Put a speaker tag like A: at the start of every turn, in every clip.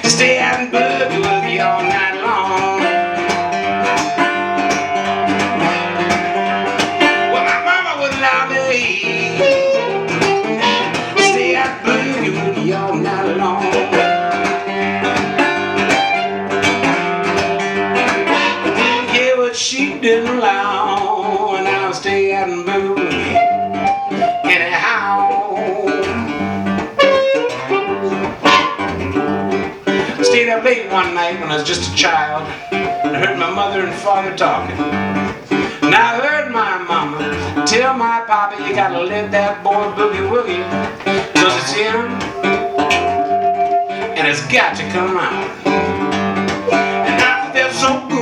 A: Stay out and boogie woogie all night long. Well, my mama would allow me. Stay out and boogie woogie all night long. She didn't allow, and I'll stay out and boogie anyhow. I stayed up late one night when I was just a child, and I heard my mother and father talking. And I heard my mama tell my papa, you gotta let that boy boogie woogie, 'cause it's in and it's got to come out. And I felt so good.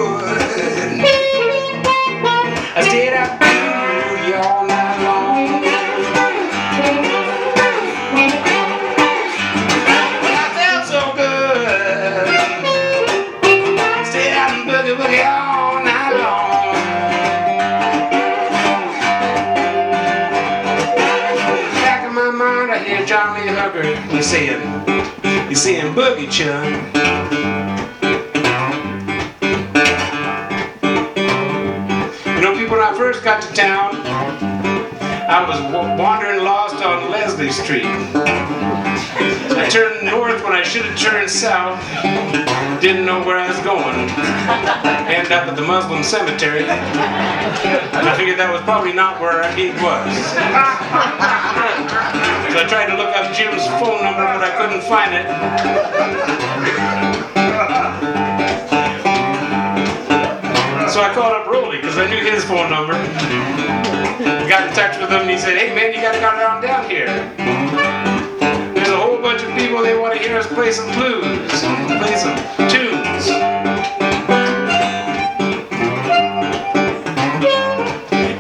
A: I stayed out boogie all night long. Well, I felt so good. Stayed out and boogie woogie all night long. Back in my mind, I hear John Lee Hooker. He's saying, boogie, chum. When I first got to town, I was wandering lost on Leslie Street. I turned north when I should have turned south. Didn't know where I was going. Ended up at the Muslim cemetery. I figured that was probably not where he was. So I tried to look up Jim's phone number, but I couldn't find it. So I called up Roly, because I knew his phone number. Got in touch with him and he said, hey man, you gotta come on down here. There's a whole bunch of people, they want to hear us play some blues, play some tunes.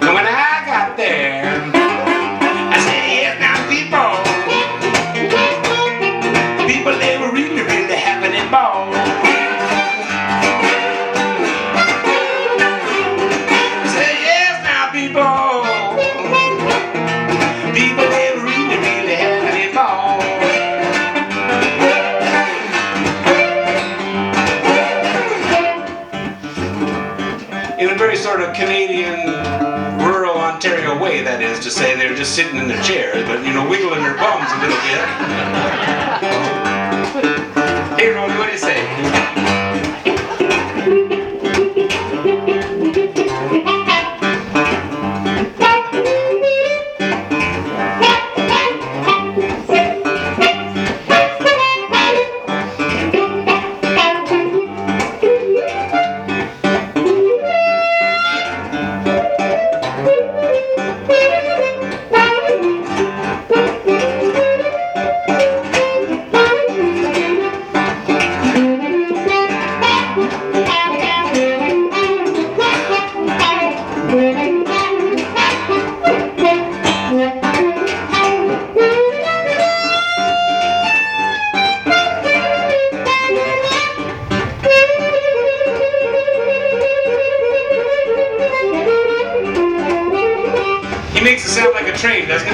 A: And when I got there, I said, yes now people, they were really, really having a ball. In a very sort of Canadian, rural Ontario way, that is to say, they're just sitting in their chairs, but you know, wiggling their bums a little bit. Hey, Roly, what do you say? He makes it sound like a train, doesn't he?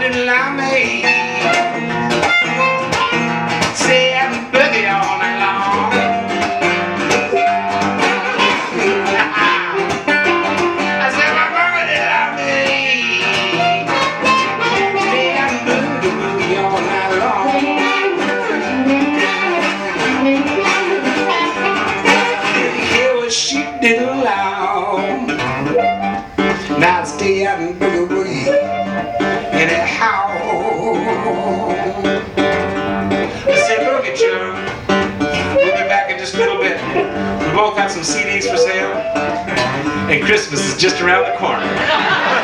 A: didn't allow me. Say I'm boogie all night long. I said my mama didn't allow me. Say I'm boogie all night long. Hear what she didn't allow. Now stay out and boogie anyhow. I said, Boogie Joe, we'll be back in just a little bit. We both got some CDs for sale, and Christmas is just around the corner.